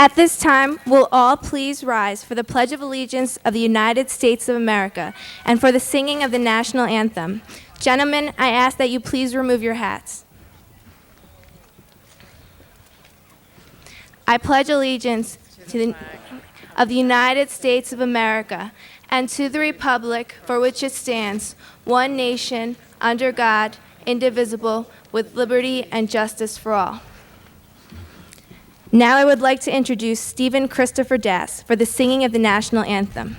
At this time, will all please rise for the Pledge of Allegiance of the United States of America and for the singing of the national anthem. Gentlemen, I ask that you please remove your hats. I pledge allegiance of the United States of America and to the republic for which it stands, one nation, under God, indivisible, with liberty and justice for all. Now I would like to introduce Stephen Christopher Dass for the singing of the national anthem.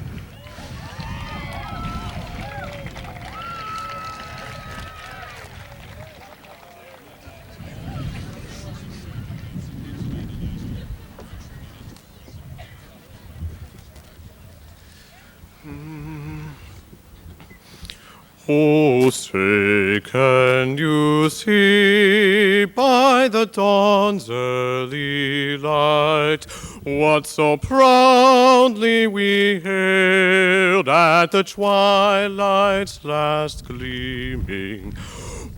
Oh, say, can you see by the dawn's early light what so proudly we hailed at the twilight's last gleaming,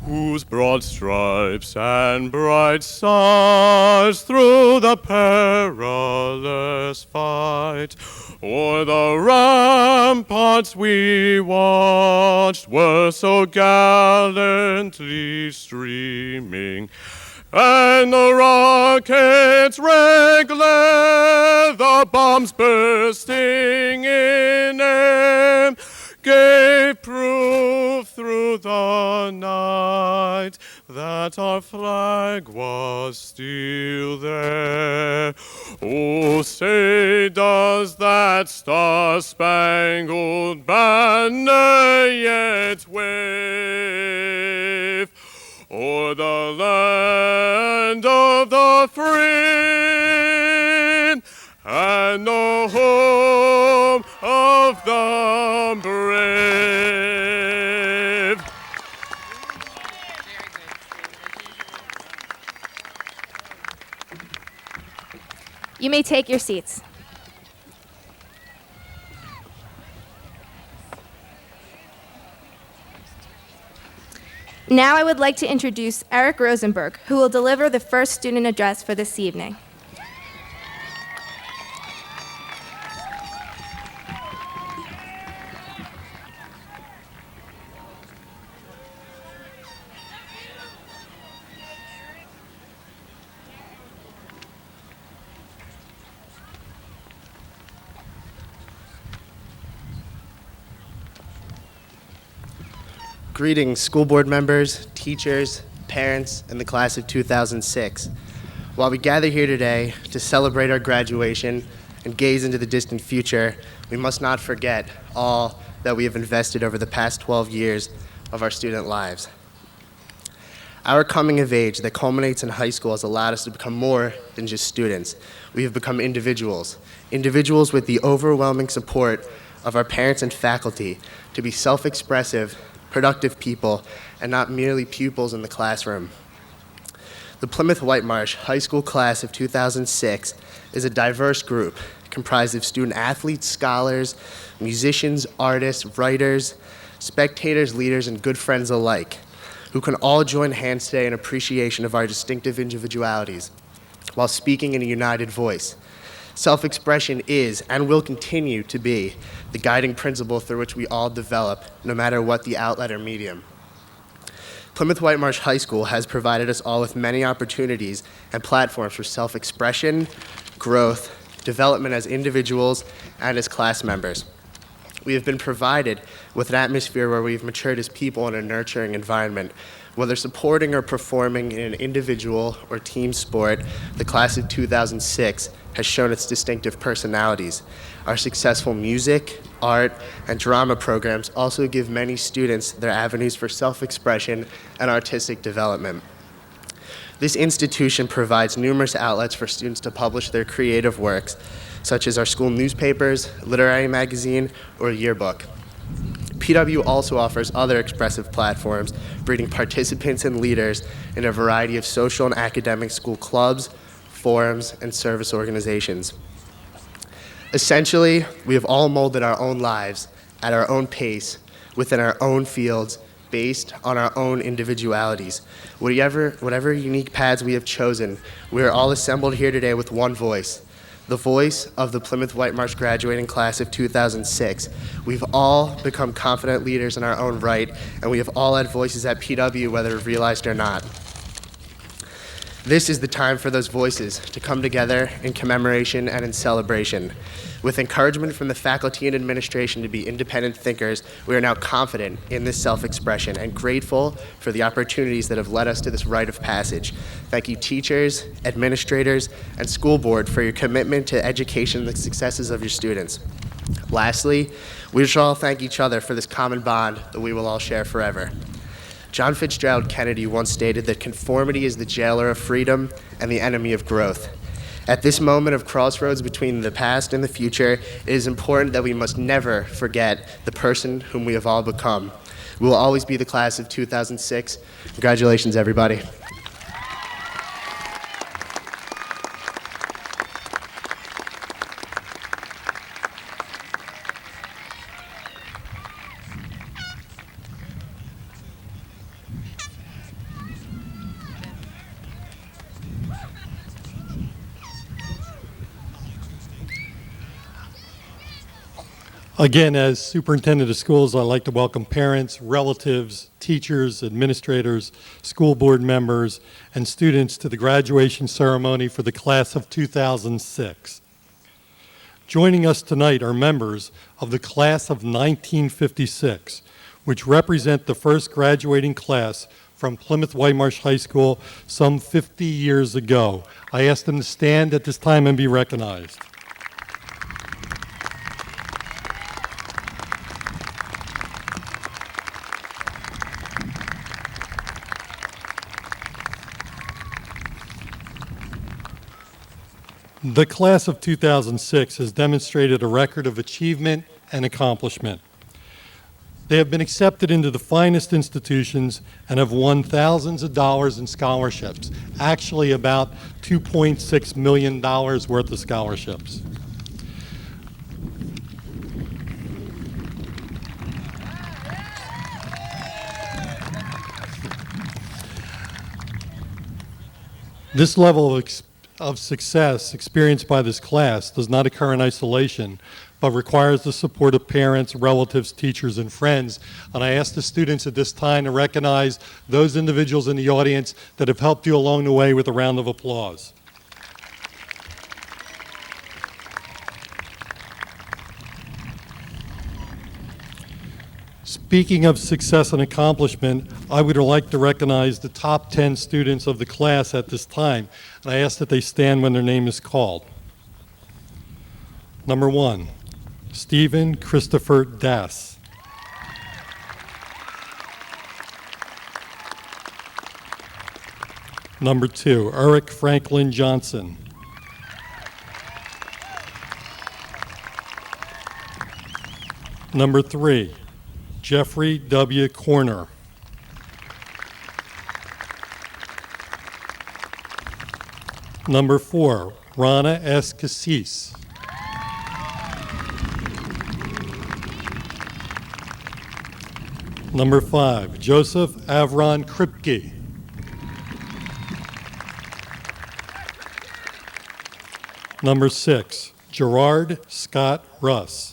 whose broad stripes and bright stars through the perilous fight o'er the ramparts we watched were so gallantly streaming, and the rockets' red glare, the bombs bursting in air, gave proof through the night that our flag was still there. Oh, say, does that star-spangled banner yet wave o'er the land of the free and the home of the brave? You may take your seats. Now I would like to introduce Eric Rosenberg, who will deliver the first student address for this evening. Greetings, school board members, teachers, parents, and the class of 2006. While we gather here today to celebrate our graduation and gaze into the distant future, we must not forget all that we have invested over the past 12 years of our student lives. Our coming of age that culminates in high school has allowed us to become more than just students. We have become individuals with the overwhelming support of our parents and faculty to be self-expressive, productive people, and not merely pupils in the classroom. The Plymouth Whitemarsh High School class of 2006 is a diverse group comprised of student athletes, scholars, musicians, artists, writers, spectators, leaders, and good friends alike, who can all join hands today in appreciation of our distinctive individualities while speaking in a united voice. Self-expression is and will continue to be the guiding principle through which we all develop, no matter what the outlet or medium. Plymouth Whitemarsh High School has provided us all with many opportunities and platforms for self-expression, growth, development as individuals and as class members. We have been provided with an atmosphere where we've matured as people in a nurturing environment. Whether supporting or performing in an individual or team sport, the class of 2006 has shown its distinctive personalities. Our successful music, art, and drama programs also give many students their avenues for self-expression and artistic development. This institution provides numerous outlets for students to publish their creative works, such as our school newspapers, literary magazine, or yearbook. PW also offers other expressive platforms, breeding participants and leaders in a variety of social and academic school clubs, forums, and service organizations. Essentially, we have all molded our own lives at our own pace, within our own fields, based on our own individualities. Whatever unique paths we have chosen, we are all assembled here today with one voice, the voice of the Plymouth Whitemarsh graduating class of 2006. We've all become confident leaders in our own right, and we have all had voices at PW, whether realized or not. This is the time for those voices to come together in commemoration and in celebration. With encouragement from the faculty and administration to be independent thinkers, we are now confident in this self-expression and grateful for the opportunities that have led us to this rite of passage. Thank you, teachers, administrators, and school board for your commitment to education and the successes of your students. Lastly, we should all thank each other for this common bond that we will all share forever. John Fitzgerald Kennedy once stated that conformity is the jailer of freedom and the enemy of growth. At this moment of crossroads between the past and the future, it is important that we must never forget the person whom we have all become. We will always be the class of 2006. Congratulations, everybody. Again, as Superintendent of Schools, I'd like to welcome parents, relatives, teachers, administrators, school board members, and students to the graduation ceremony for the class of 2006. Joining us tonight are members of the class of 1956, which represent the first graduating class from Plymouth Whitemarsh High School some 50 years ago. I ask them to stand at this time and be recognized. The class of 2006 has demonstrated a record of achievement and accomplishment. They have been accepted into the finest institutions and have won thousands of dollars in scholarships, actually about $2.6 million worth of scholarships. This level of success experienced by this class does not occur in isolation, but requires the support of parents, relatives, teachers, and friends. And I ask the students at this time to recognize those individuals in the audience that have helped you along the way with a round of applause. Speaking of success and accomplishment, I would like to recognize the top 10 students of the class at this time, and I ask that they stand when their name is called. Number 1, Stephen Christopher Dass. Number 2, Eric Franklin Johnson. Number 3, Jeffrey W. Corner. Number 4, Rana S. Cassis. Number 5, Joseph Avron Kripke. Number 6, Gerard Scott Russ.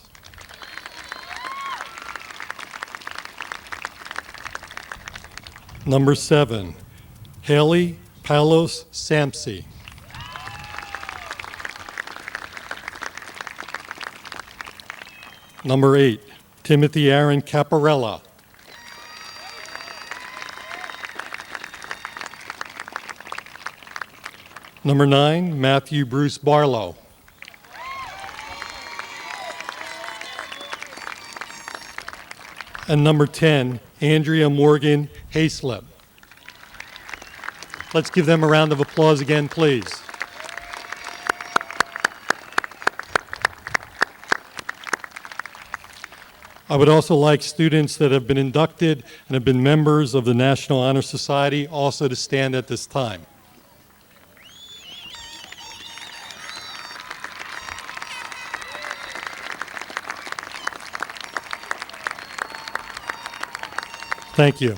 Number 7, Haley Palos Samsi. Number 8, Timothy Aaron Caparella. Number 9, Matthew Bruce Barlow. And number 10, Andrea Morgan Hayslip. Let's give them a round of applause again, please. I would also like students that have been inducted and have been members of the National Honor Society also to stand at this time. Thank you.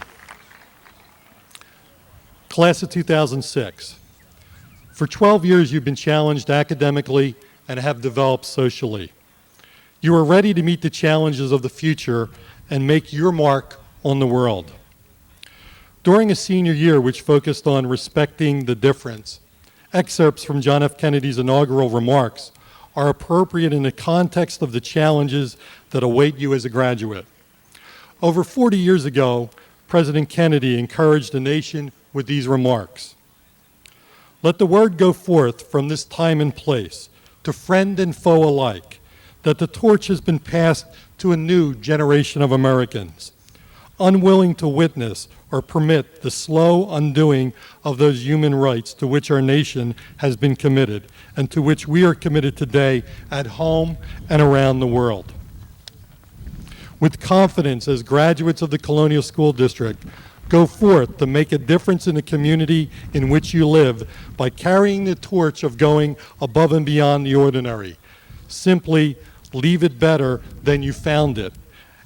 Class of 2006. For 12 years, you've been challenged academically and have developed socially. You are ready to meet the challenges of the future and make your mark on the world. During a senior year which focused on respecting the difference, excerpts from John F. Kennedy's inaugural remarks are appropriate in the context of the challenges that await you as a graduate. Over 40 years ago, President Kennedy encouraged the nation with these remarks. Let the word go forth from this time and place to friend and foe alike, that the torch has been passed to a new generation of Americans, unwilling to witness or permit the slow undoing of those human rights to which our nation has been committed and to which we are committed today at home and around the world. With confidence as graduates of the Colonial School District, go forth to make a difference in the community in which you live by carrying the torch of going above and beyond the ordinary. Simply leave it better than you found it,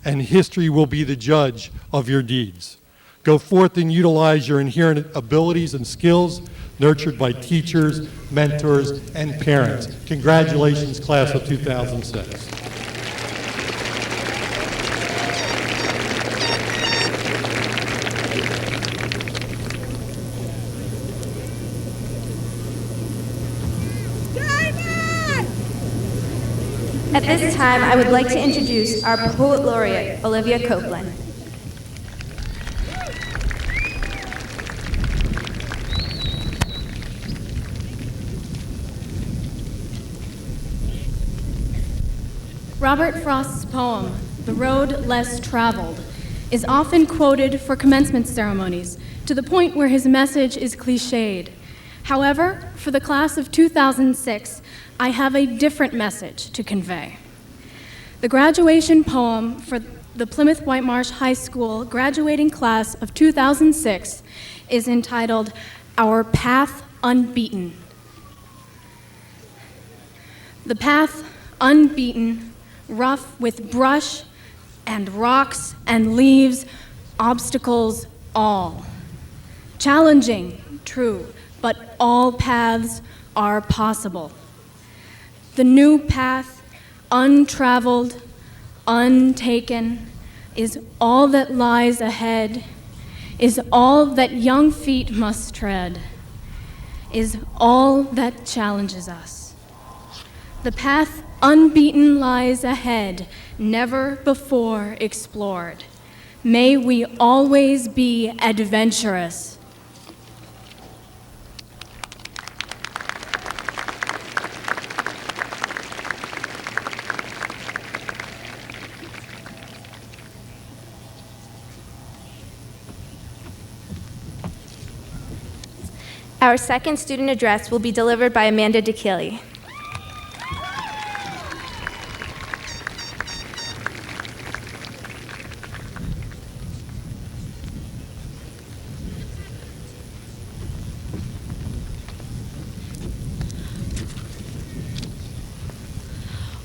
and history will be the judge of your deeds. Go forth and utilize your inherent abilities and skills nurtured by teachers, mentors, and parents. Congratulations, class of 2006. At this time, I would like to introduce our Poet Laureate, Olivia Copeland. Robert Frost's poem, The Road Less Traveled, is often quoted for commencement ceremonies to the point where his message is cliched. However, for the class of 2006, I have a different message to convey. The graduation poem for the Plymouth Whitemarsh High School graduating class of 2006 is entitled, Our Path Unbeaten. The path unbeaten, rough with brush and rocks and leaves, obstacles all. Challenging, true, but all paths are possible. The new path, untraveled, untaken, is all that lies ahead, is all that young feet must tread, is all that challenges us. The path unbeaten lies ahead, never before explored. May we always be adventurous. Our second student address will be delivered by Amanda DeKilly.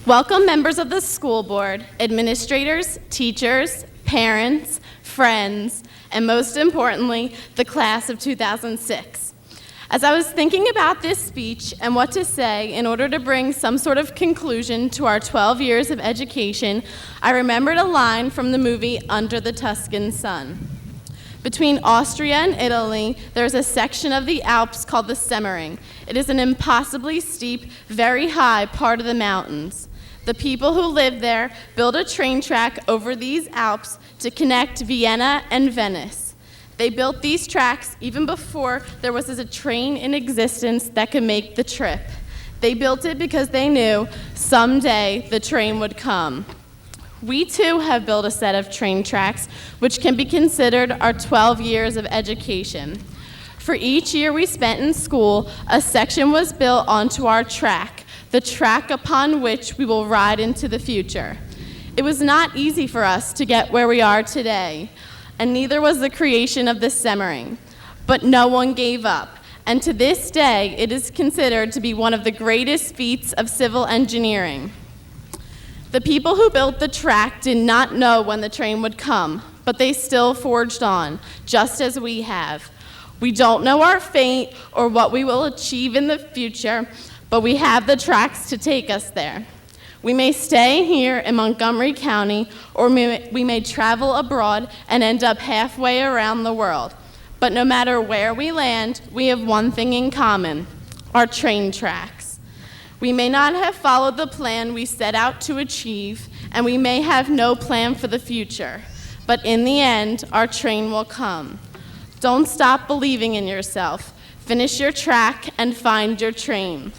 Welcome members of the school board, administrators, teachers, parents, friends, and most importantly, the class of 2006. As I was thinking about this speech and what to say in order to bring some sort of conclusion to our 12 years of education, I remembered a line from the movie Under the Tuscan Sun. Between Austria and Italy, there's a section of the Alps called the Semmering. It is an impossibly steep, very high part of the mountains. The people who live there built a train track over these Alps to connect Vienna and Venice. They built these tracks even before there was a train in existence that could make the trip. They built it because they knew someday the train would come. We too have built a set of train tracks which can be considered our 12 years of education. For each year we spent in school, a section was built onto our track, the track upon which we will ride into the future. It was not easy for us to get where we are today, and neither was the creation of the Semmering. But no one gave up, and to this day, it is considered to be one of the greatest feats of civil engineering. The people who built the track did not know when the train would come, but they still forged on, just as we have. We don't know our fate or what we will achieve in the future, but we have the tracks to take us there. We may stay here in Montgomery County, or we may travel abroad and end up halfway around the world. But no matter where we land, we have one thing in common: our train tracks. We may not have followed the plan we set out to achieve, and we may have no plan for the future, but in the end, our train will come. Don't stop believing in yourself. Finish your track and find your train.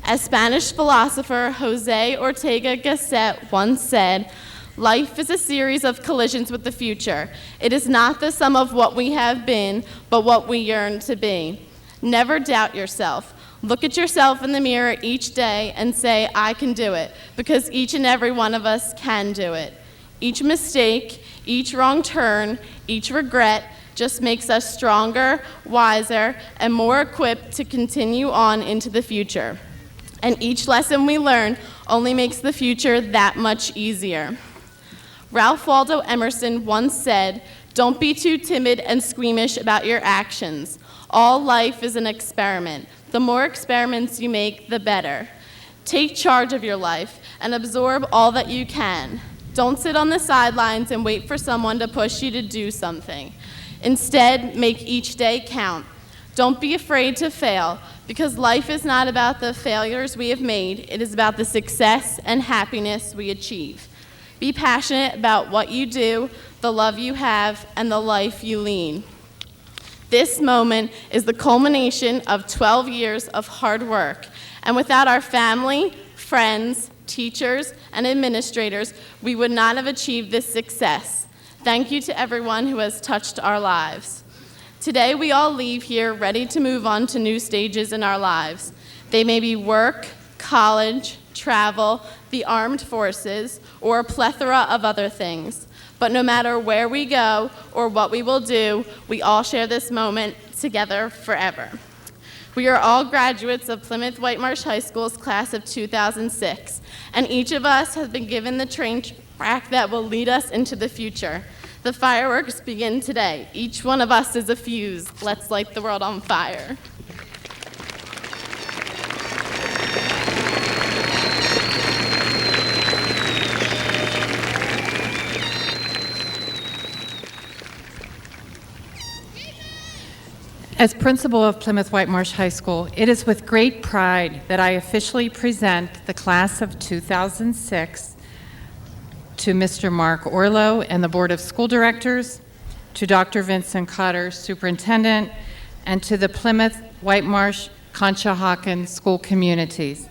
As Spanish philosopher Jose Ortega Gasset once said, "Life is a series of collisions with the future. It is not the sum of what we have been, but what we yearn to be." Never doubt yourself. Look at yourself in the mirror each day and say, "I can do it," because each and every one of us can do it. Each mistake, each wrong turn, each regret just makes us stronger, wiser, and more equipped to continue on into the future. And each lesson we learn only makes the future that much easier. Ralph Waldo Emerson once said, "Don't be too timid and squeamish about your actions. All life is an experiment. The more experiments you make, the better." Take charge of your life and absorb all that you can. Don't sit on the sidelines and wait for someone to push you to do something. Instead, make each day count. Don't be afraid to fail, because life is not about the failures we have made. It is about the success and happiness we achieve. Be passionate about what you do, the love you have, and the life you lead. This moment is the culmination of 12 years of hard work, and without our family, friends, teachers, and administrators, we would not have achieved this success. Thank you to everyone who has touched our lives. Today, we all leave here ready to move on to new stages in our lives. They may be work, college, travel, the armed forces, or a plethora of other things. But no matter where we go or what we will do, we all share this moment together forever. We are all graduates of Plymouth Whitemarsh High School's class of 2006, and each of us has been given the train track that will lead us into the future. The fireworks begin today. Each one of us is a fuse. Let's light the world on fire. As principal of Plymouth Whitemarsh High School, it is with great pride that I officially present the class of 2006 to Mr. Mark Orlow and the Board of School Directors, to Dr. Vincent Cotter, Superintendent, and to the Plymouth Whitemarsh Conshohocken school communities.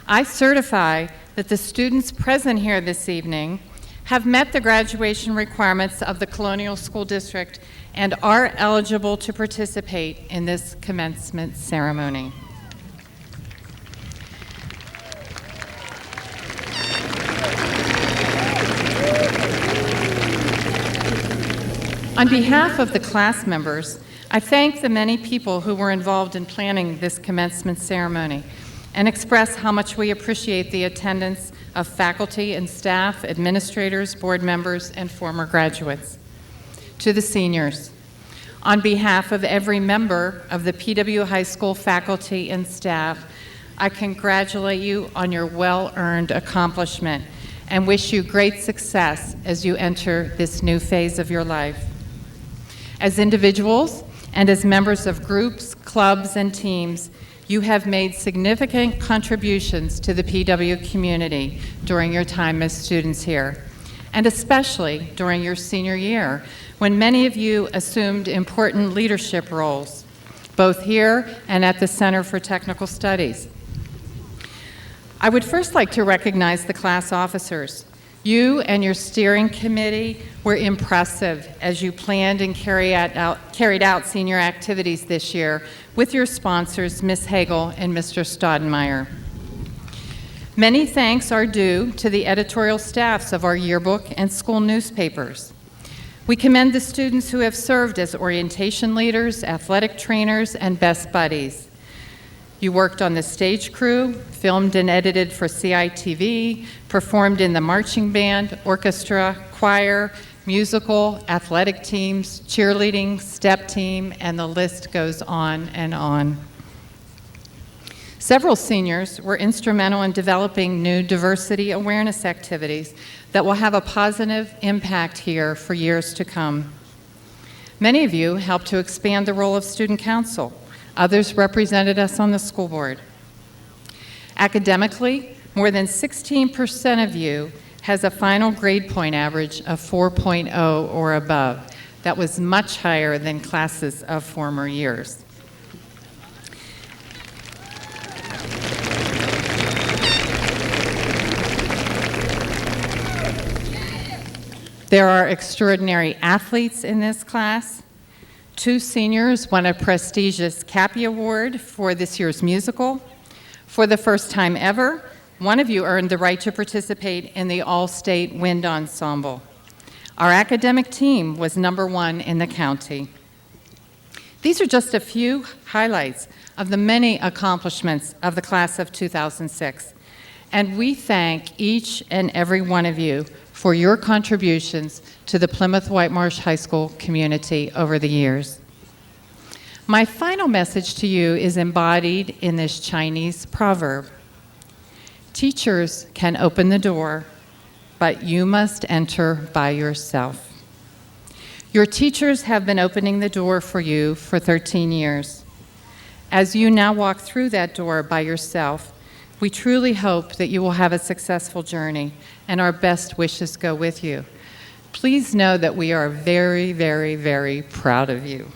I certify that the students present here this evening have met the graduation requirements of the Colonial School District and are eligible to participate in this commencement ceremony. On behalf of the class members, I thank the many people who were involved in planning this commencement ceremony and express how much we appreciate the attendance of faculty and staff, administrators, board members, and former graduates. To the seniors, on behalf of every member of the PW High School faculty and staff, I congratulate you on your well-earned accomplishment and wish you great success as you enter this new phase of your life. As individuals and as members of groups, clubs, and teams, you have made significant contributions to the PW community during your time as students here, and especially during your senior year, when many of you assumed important leadership roles, both here and at the Center for Technical Studies. I would first like to recognize the class officers. You and your steering committee were impressive as you planned and carried out senior activities this year with your sponsors, Ms. Hagel and Mr. Staudenmeyer. Many thanks are due to the editorial staffs of our yearbook and school newspapers. We commend the students who have served as orientation leaders, athletic trainers, and best buddies. You worked on the stage crew, filmed and edited for CITV, performed in the marching band, orchestra, choir, musical, athletic teams, cheerleading, step team, and the list goes on and on. Several seniors were instrumental in developing new diversity awareness activities that will have a positive impact here for years to come. Many of you helped to expand the role of student council. Others represented us on the school board. Academically, more than 16% of you has a final grade point average of 4.0 or above. That was much higher than classes of former years. There are extraordinary athletes in this class. 2 seniors won a prestigious Cappy Award for this year's musical. For the first time ever, one of you earned the right to participate in the All-State Wind Ensemble. Our academic team was #1 in the county. These are just a few highlights of the many accomplishments of the class of 2006, and we thank each and every one of you for your contributions to the Plymouth Whitemarsh High School community over the years. My final message to you is embodied in this Chinese proverb. Teachers can open the door, but you must enter by yourself. Your teachers have been opening the door for you for 13 years. As you now walk through that door by yourself, we truly hope that you will have a successful journey, and our best wishes go with you. Please know that we are very, very, very proud of you.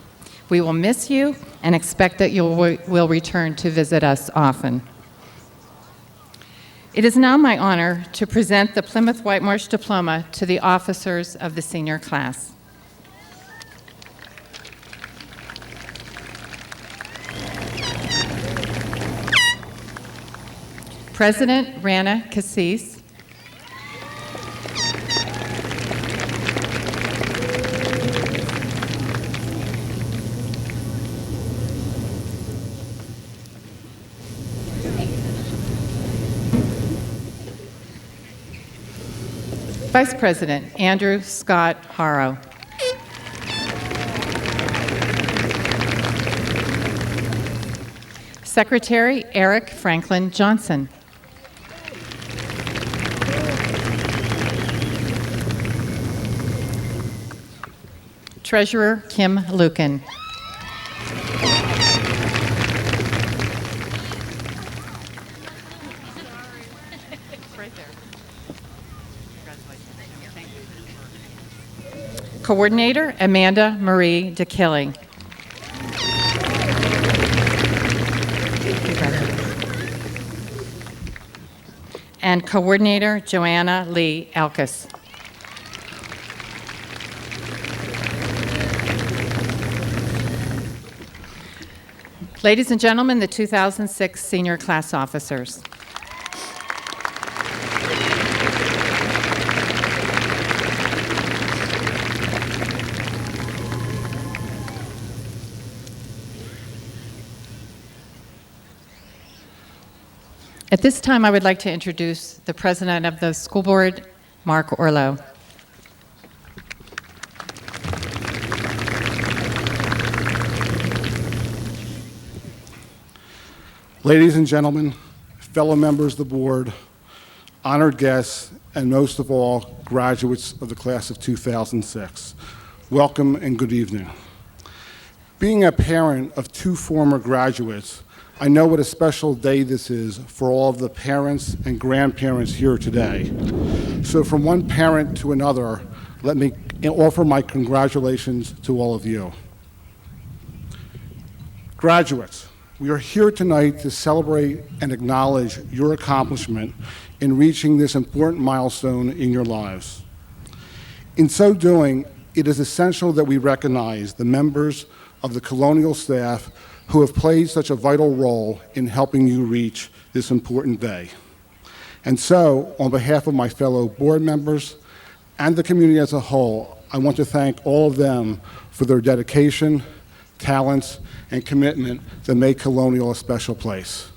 We will miss you and expect that you will return to visit us often. It is now my honor to present the Plymouth Whitemarsh Diploma to the officers of the senior class. President Rana Cassis, Vice President Andrew Scott Haro, Secretary Eric Franklin Johnson, Treasurer Kim Lucan, Coordinator Amanda Marie DeKilling, and Coordinator Joanna Lee Alkus. Ladies and gentlemen, the 2006 senior class officers. At this time, I would like to introduce the President of the School Board, Mark Orlow. Ladies and gentlemen, fellow members of the board, honored guests, and most of all, graduates of the class of 2006, welcome and good evening. Being a parent of 2 former graduates, I know what a special day this is for all of the parents and grandparents here today. So from one parent to another, let me offer my congratulations to all of you. Graduates, we are here tonight to celebrate and acknowledge your accomplishment in reaching this important milestone in your lives. In so doing, it is essential that we recognize the members of the colonial staff who have played such a vital role in helping you reach this important day. And so, on behalf of my fellow board members and the community as a whole, I want to thank all of them for their dedication, talents, and commitment that make Colonial a special place.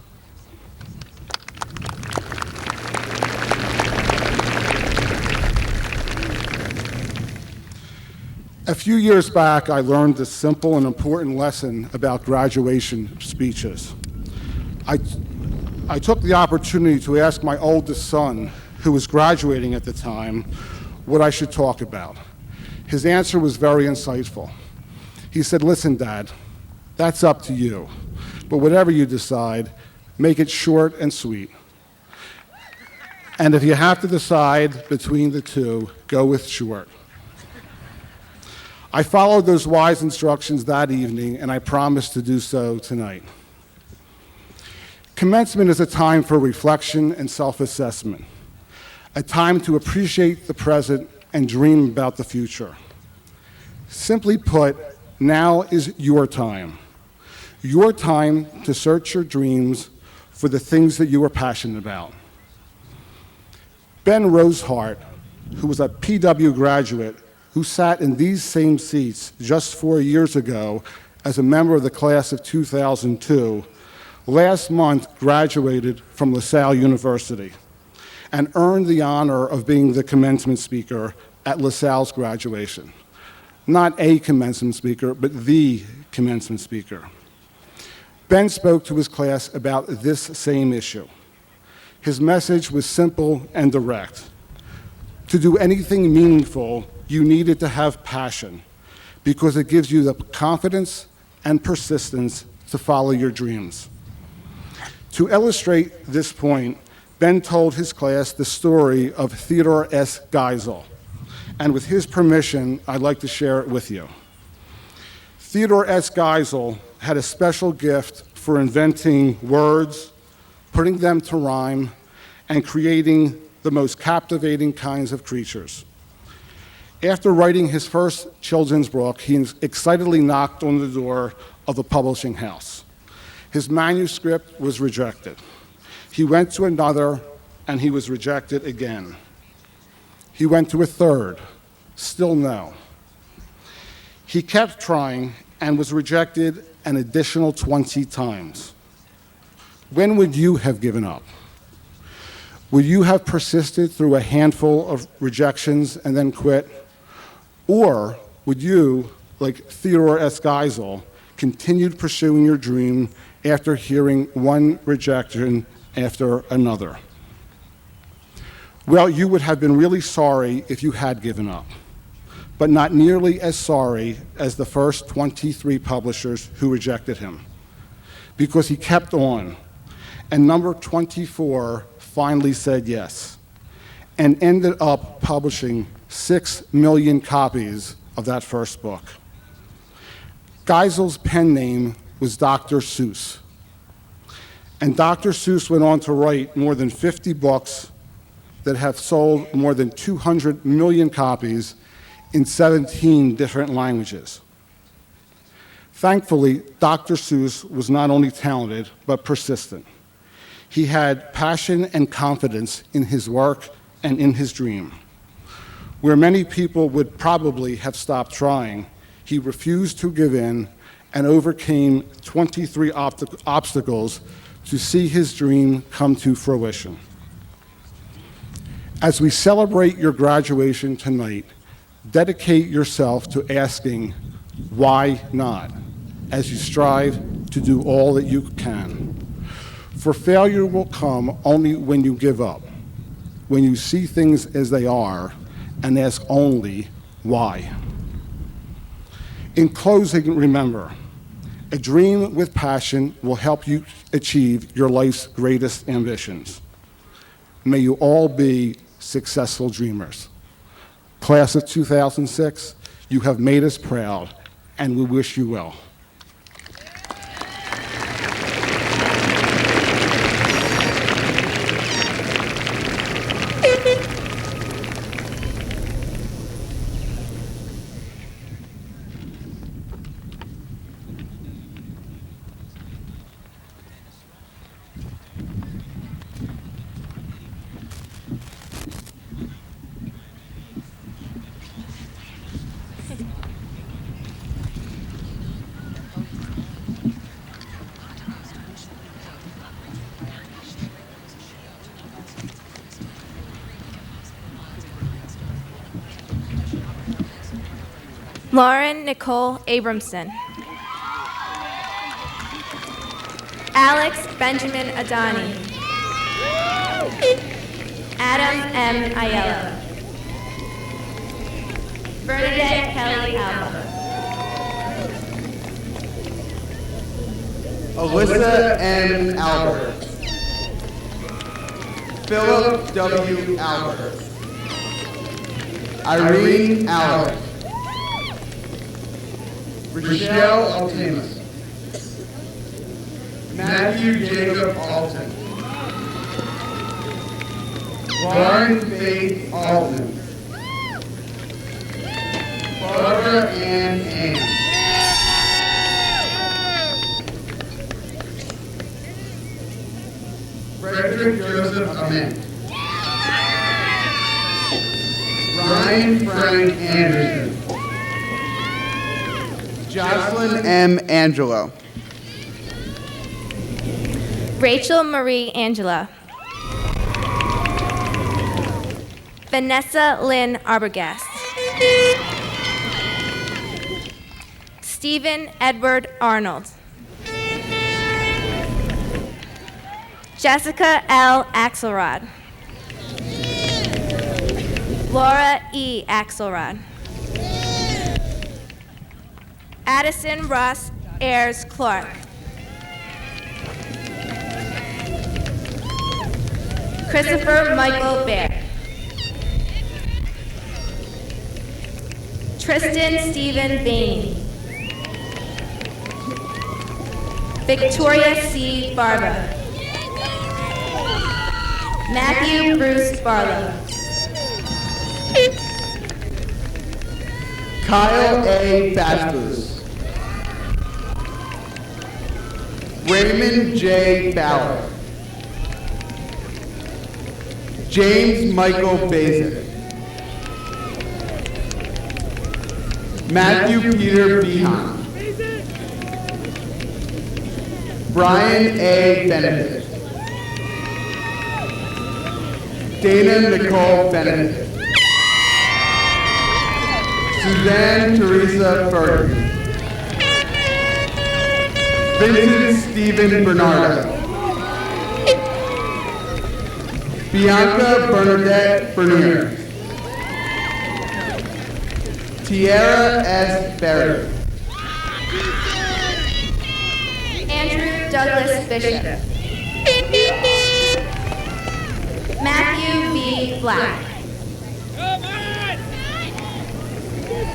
A few years back, I learned this simple and important lesson about graduation speeches. I took the opportunity to ask my oldest son, who was graduating at the time, what I should talk about. His answer was very insightful. He said, "Listen, Dad, that's up to you, but whatever you decide, make it short and sweet. And if you have to decide between the two, go with short." I followed those wise instructions that evening, and I promise to do so tonight. Commencement is a time for reflection and self-assessment, a time to appreciate the present and dream about the future. Simply put, now is your time to search your dreams for the things that you are passionate about. Ben Rosehart, who was a PW graduate who sat in these same seats just 4 years ago as a member of the class of 2002, last month graduated from LaSalle University and earned the honor of being the commencement speaker at LaSalle's graduation. Not a commencement speaker, but the commencement speaker. Ben spoke to his class about this same issue. His message was simple and direct. To do anything meaningful, you needed to have passion because it gives you the confidence and persistence to follow your dreams. To illustrate this point, Ben told his class the story of Theodore S. Geisel, and with his permission, I'd like to share it with you. Theodore S. Geisel had a special gift for inventing words, putting them to rhyme, and creating the most captivating kinds of creatures. After writing his first children's book, he excitedly knocked on the door of the publishing house. His manuscript was rejected. He went to another, and he was rejected again. He went to a third, still no. He kept trying and was rejected an additional 20 times. When would you have given up? Would you have persisted through a handful of rejections and then quit? Or would you, like Theodore S. Geisel, continue pursuing your dream after hearing one rejection after another? Well, you would have been really sorry if you had given up, but not nearly as sorry as the first 23 publishers who rejected him, because he kept on, and number 24 finally said yes, and ended up publishing 6 million copies of that first book. Geisel's pen name was Dr. Seuss, and Dr. Seuss went on to write more than 50 books that have sold more than 200 million copies in 17 different languages. Thankfully, Dr. Seuss was not only talented, but persistent. He had passion and confidence in his work and in his dream. Where many people would probably have stopped trying, he refused to give in and overcame 23 obstacles to see his dream come to fruition. As we celebrate your graduation tonight, dedicate yourself to asking, why not, as you strive to do all that you can. For failure will come only when you give up, when you see things as they are, and ask only, why? In closing, remember, a dream with passion will help you achieve your life's greatest ambitions. May you all be successful dreamers. Class of 2006, you have made us proud, and we wish you well. Lauren Nicole Abramson. Alex Benjamin Adani. Adam M. Aiello. Bernadette Kelly Alba. Alyssa M. Albert. Philip W. Albert. Irene Albert. Rochelle Altimas. Matthew Jacob Alton. Lauren Faith Alton. Barbara Ann. Frederick Joseph Ament. Ryan Frank Anderson. Jocelyn M. Angelo. Rachel Marie Angela. Vanessa Lynn Arbogast. Stephen Edward Arnold. Jessica L. Axelrod. Laura E. Axelrod. Addison Ross Ayers Clark. Christopher Michael Baird. Tristan Stephen Bainey. Victoria C. Barba. Matthew Bruce Barlow. Kyle A. Bastos. Raymond J. Bauer. James Michael Basic. Matthew Peter Behan. Brian A. Benedict. Dana Nicole Benedict. Suzanne Teresa Ferguson. Vincent Stephen Bernardo. Bianca Bernadette Bernier. Tierra S. Berry. Andrew Douglas Bishop. Matthew V. Black.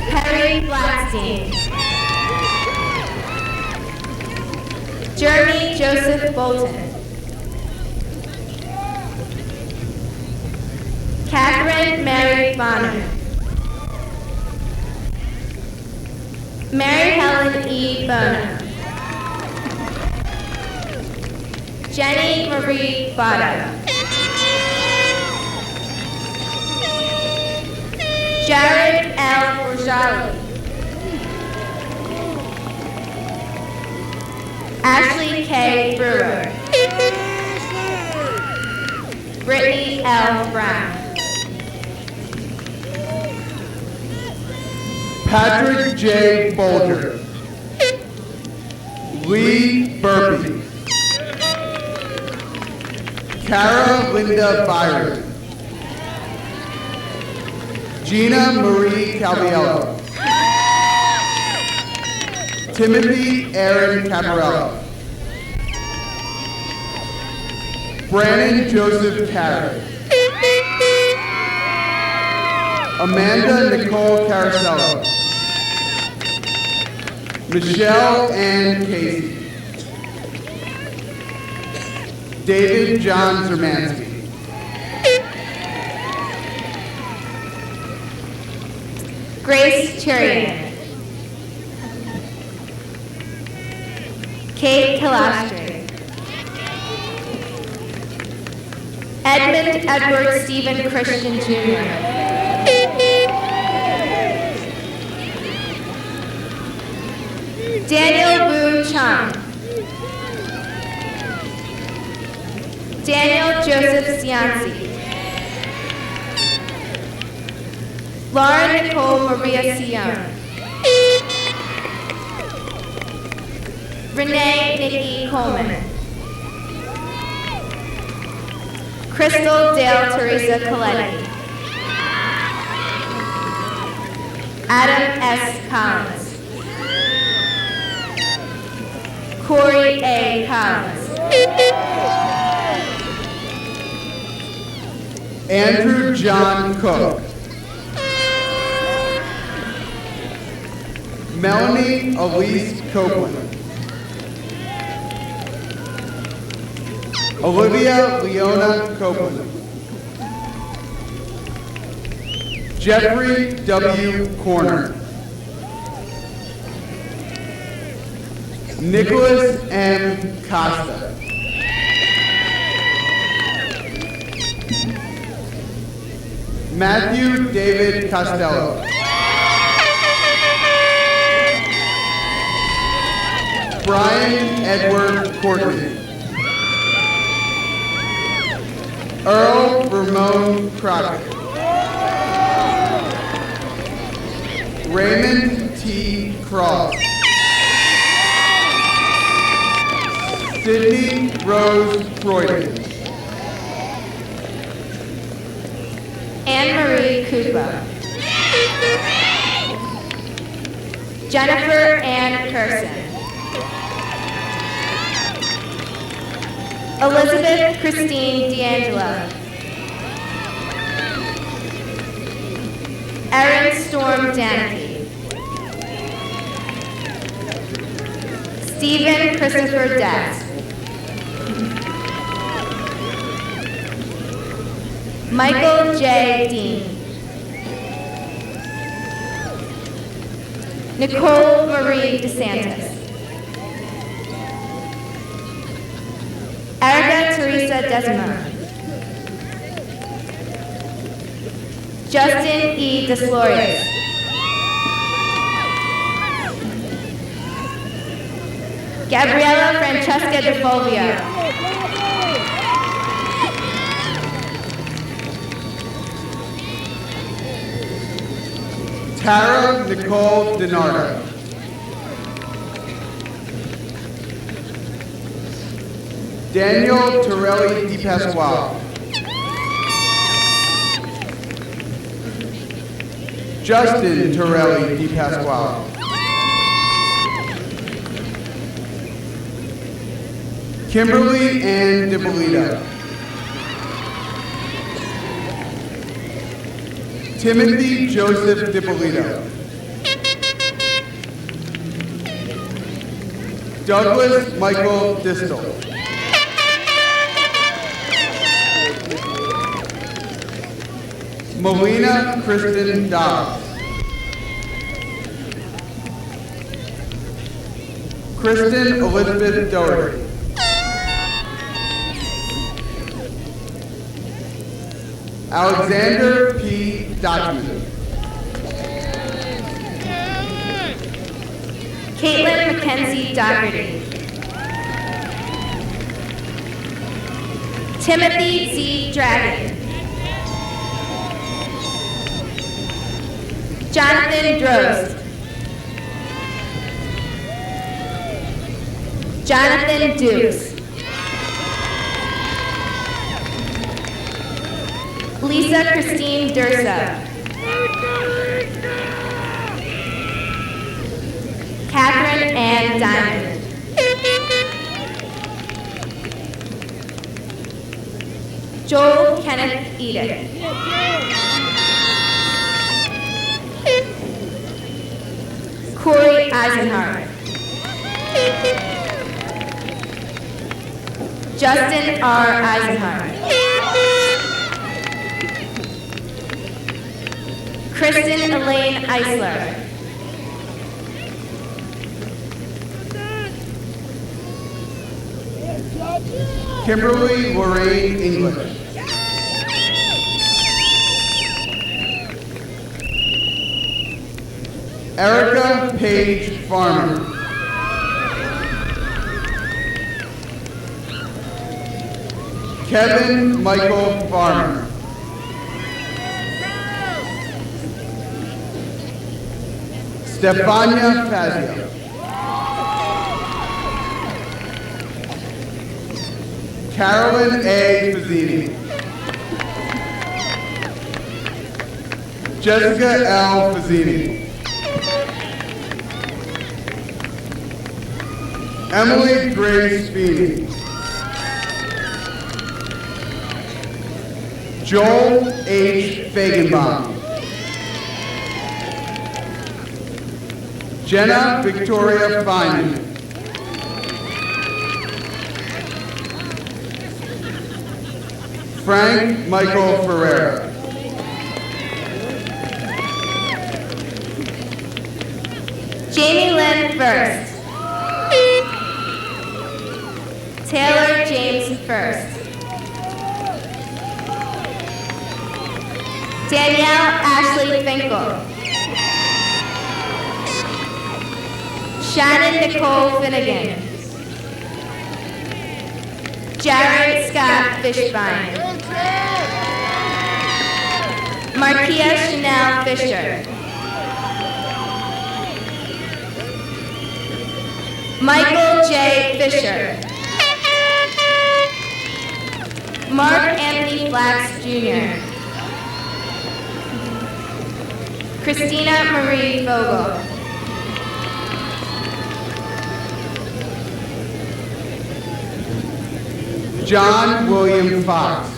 Harry Blackstein. Jeremy Joseph Bolton. Catherine Mary Bonner. Mary Helen E. Bono. Jenny Marie Botto. Jared L. Rajali. Ashley K. Brewer. Brittany L. Brown. Patrick J. Bolger. Lee Burpee. Cara Linda Byron. Gina Marie Calviello. Timothy Aaron Caparello. Brandon Joseph Carey. Amanda Nicole Carasello. Michelle Ann Casey. David John Zermansky. Grace Cherian. Kate Kalastri. Edmund Edward Stephen Christian Jr. Daniel Wu Chang. Daniel Joseph Cianci. Lauren Nicole Maria Sion. Renee Nikki Coleman. Crystal Dale Teresa Coletti. Adam S. Collins. Corey A. Collins. Andrew John Cook. Melanie Elise Copeland. Olivia Leona Copeland. Jeffrey W. Corner. Nicholas M. Costa. Matthew David Costello. Brian Edward Courtney. Earl Ramon Crockett. Raymond T. Cross. Sydney Rose Croydon. Anne-Marie Cooper. Jennifer Ann Curson. Elizabeth Christine D'Angelo. Erin Storm Danke. Stephen Christopher Dess. Michael J. Dean. Nicole Marie DeSantis. Erica Teresa Desmond. Justin E. Deslorius. Gabriela Francesca De Fulvio. Tara Nicole DiNardo. Daniel Torelli Di Pasquale. Justin Torelli Di Pasquale. Kimberly Ann DiPolito. Timothy Joseph DiPolito. Douglas Michael Distel. Melina Kristen Dobbs. Kristen Elizabeth Doherty. Alexander P. Dotman. Caitlin Mackenzie Dougherty. Timothy Z. Dragon. Jonathan Drost. Jonathan Dukes. Lisa Christine Durso. Catherine Ann Diamond. Joel Kenneth Eden. Corey Eisenhardt. Justin R. Eisenhardt. Kristen Elaine Eisler. Kimberly Lorraine English. Erica Paige Farmer. Kevin Michael Farmer. Stefania Fazio. Carolyn A. Fazzini. Jessica L. Fazzini. Emily Grace Feeney. Joel H. Fagenbaum. Jenna Victoria Feynman. Frank Michael Ferreira. Jamie Lynn First. Taylor James First. Danielle Ashley Finkel. Shannon Nicole Finnegan. Jared Scott Fishbein. Markia Chanel Fisher. Michael J. Fisher. Mark Anthony Flax Jr. Christina Marie Vogel. John William Fox.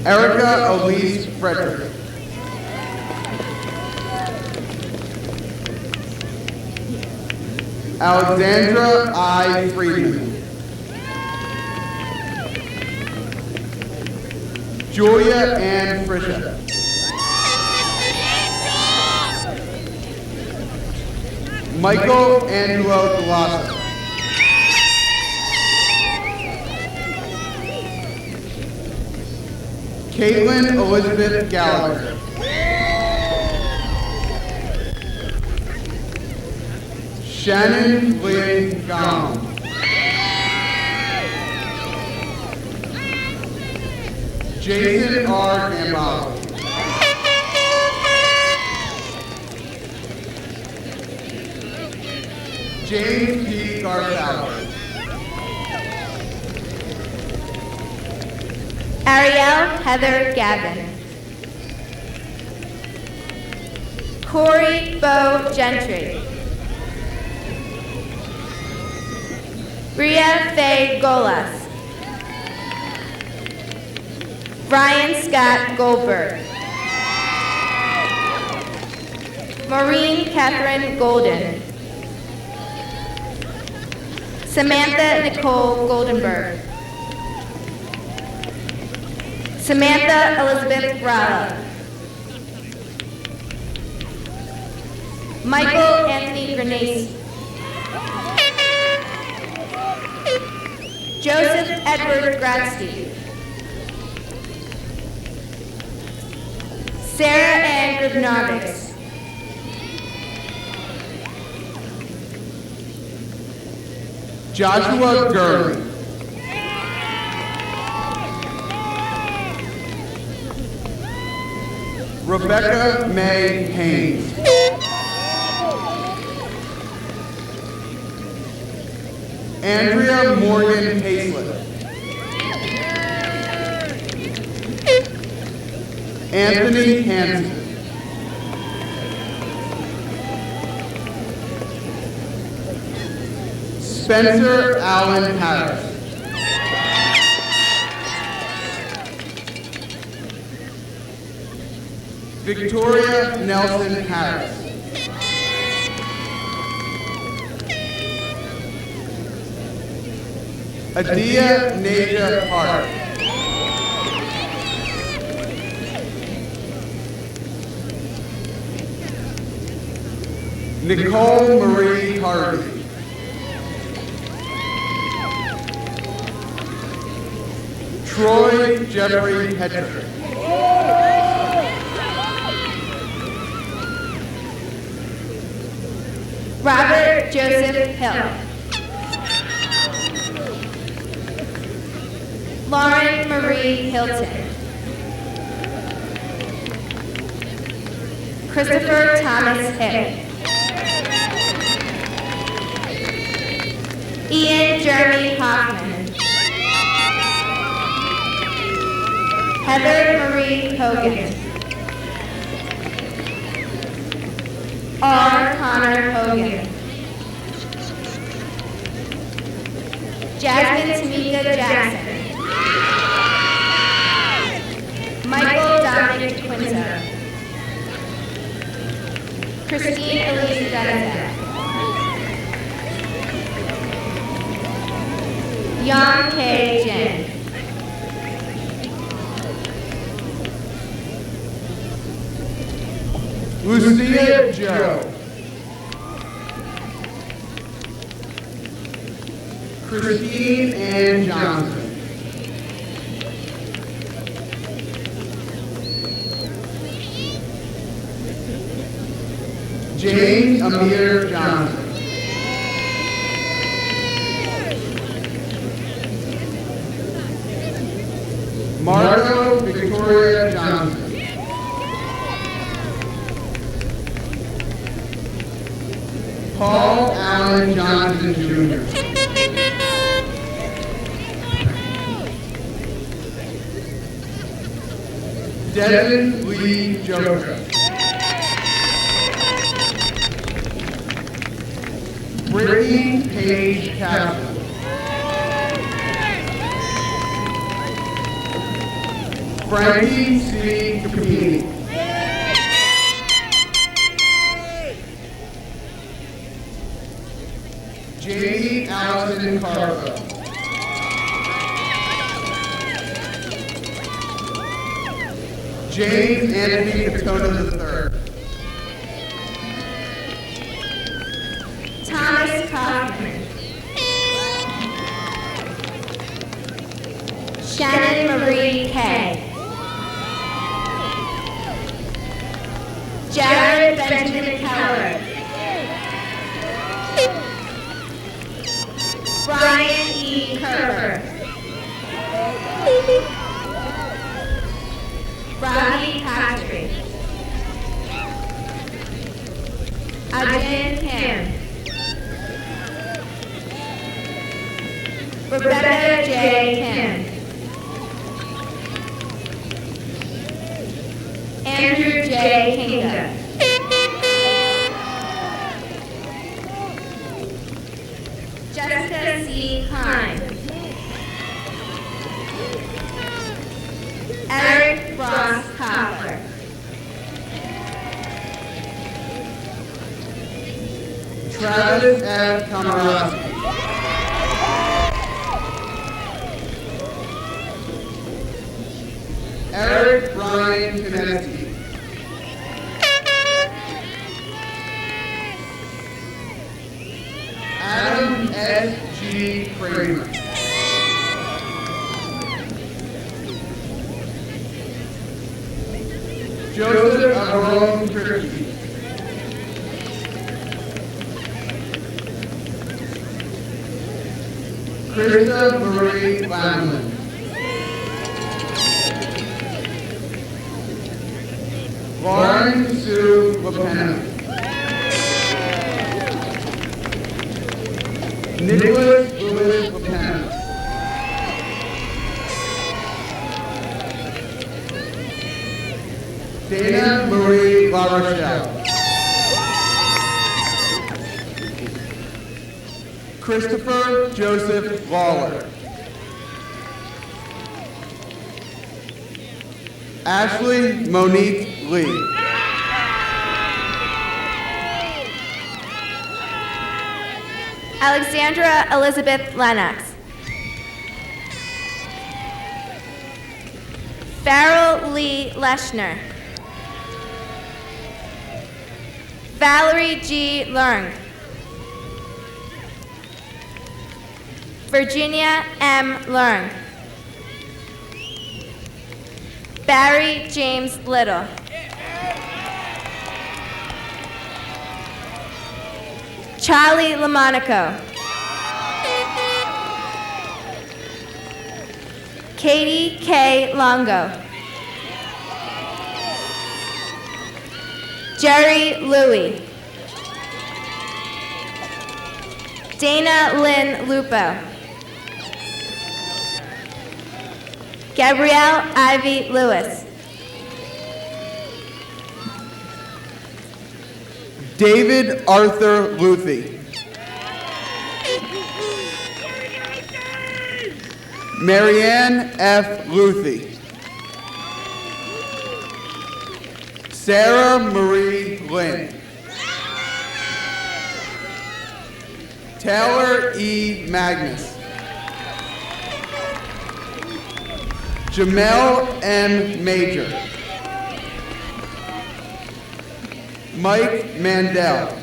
Erica Elise Frederick. Alexandra I. Friedman. Julia Ann Frisha. Michael Angelo Galasso. Caitlin Elizabeth Gallagher. Shannon Lynn Gong. Jason R. Gambale. James P. Garfalo. Ariel Heather Gavin. Corey Bo Gentry. Ria Faye Golas. Ryan Scott Goldberg. Maureen Catherine Golden. Samantha Nicole Goldenberg. Samantha Elizabeth Rala. Michael Anthony Grenese. Joseph Edward Gradsky. Sarah Ann Gribnovics. Joshua Gurley. Rebecca May Haynes. Andrea Morgan Hayslett. Anthony Hansen. Spencer Allen Harris. Victoria Nelson Harris. Adia Naja Hart. Nicole Marie Harvey. Troy Jeffrey Hedrick. Robert Joseph Hill. Lauren Marie Hilton. Christopher Thomas Hick. Ian Jeremy Hoffman. Heather Marie Hogan. R. Connor Hogan. Jasmine Tamika Jackson. Michael Dominic Quinto. Christine Elise Denzak. Yang K. Jin. Lucia Joe. Christine Ann Johnson. James Amir Johnson. Margot Victoria Johnson. Paul Allen Johnson Jr. Devin Lee Joker. Brittany Paige Castle. Frankie C. Capini. Jamie Allison Carvo. James Anthony Katona III. Thomas Kaufman. Shannon Marie Kay. Jared Benjamin Keller. Brian E. Kerber. Robbie Patrick. Ajin Kim. Rebecca J. Kim. Andrew J. Kinga. Jessica C. Klein. Eric Ross Copper. Travis F. Kamarowski. Eric Brian Konecki. Adam S. G. Kramer. Joseph Aaron Turkey. Krista Marie Lamlin. Lauren Sue Lapena. Nicholas Louis Lapena. Dana Marie LaRochelle. Christopher Joseph Lawler. Ashley Monique Lee. Alexandra Elizabeth Lennox. Farrell Lee Leschner. Valerie G. Lung. Virginia M. Lung. Barry James Little. Charlie Lamonaco. Katie K. Longo. Jerry Louie. Dana Lynn Lupo. Gabrielle Ivy Lewis. David Arthur Luthi. Marianne F. Luthi. Sarah Marie Lynn. Taylor E. Magnus. Jamel M. Major. Mike Mandel.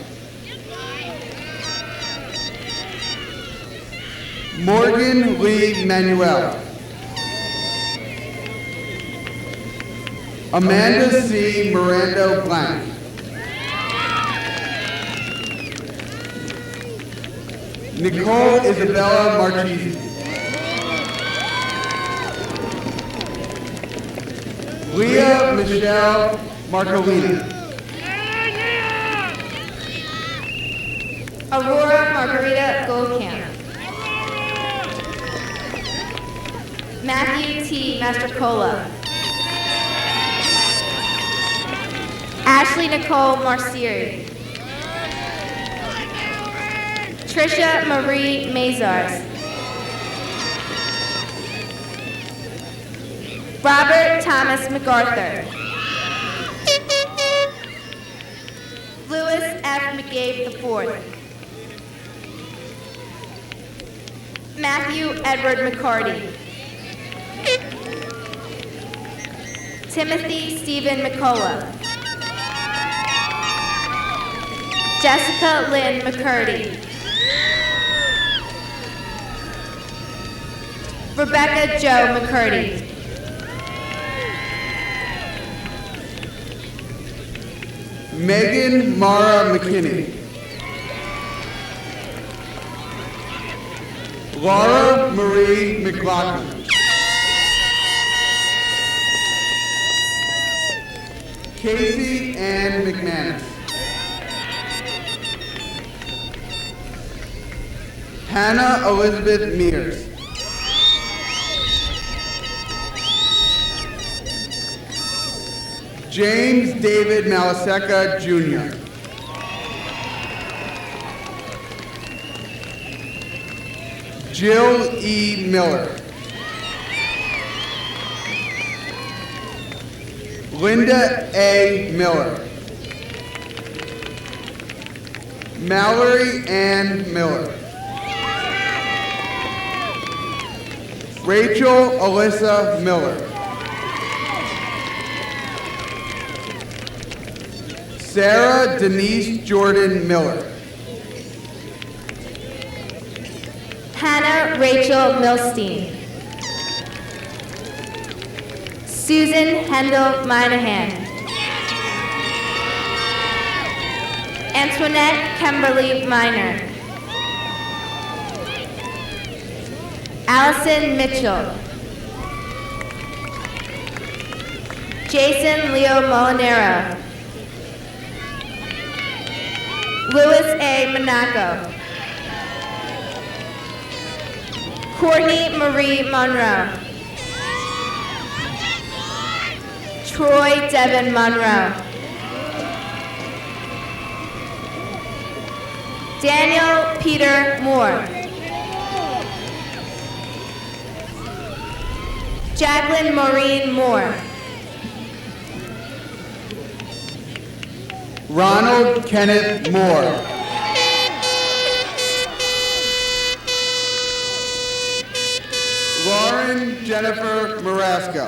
Morgan Lee Manuel. Amanda C. Miranda Blank. Nicole Isabella Marchese. Leah Michelle Marcolini. Aurora Margarita Goldcamp. Matthew T. Mastrocola. Ashley Nicole Marcieri. Trisha Marie Mazars. Robert Thomas MacArthur. Louis F. McGabe IV. Matthew Edward McCarty. Timothy Stephen McCullough. Jessica Lynn McCurdy. Rebecca Jo McCurdy. Megan Mara McKinney. Laura Marie McLaughlin. Casey Ann McManus. Hannah Elizabeth Mears. James David Malaseca Jr. Jill E. Miller. Linda A. Miller. Mallory Ann Miller. Rachel Alyssa Miller. Sarah Denise Jordan Miller. Hannah Rachel Milstein. Susan Hendel Minahan. Antoinette Kimberly Miner. Allison Mitchell. Jason Leo Molinero. Louis A. Monaco. Courtney Marie Monroe. Troy Devin Monroe. Daniel Peter Moore. Jacqueline Maureen Moore. Ronald Kenneth Moore. Lauren Jennifer Marasco.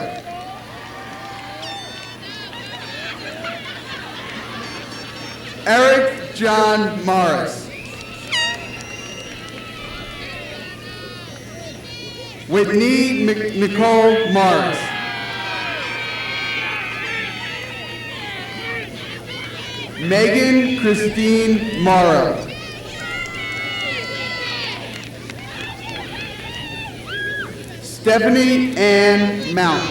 Eric John Morris. Whitney Nicole Morris. Megan Christine Morrow. Stephanie Ann Mount.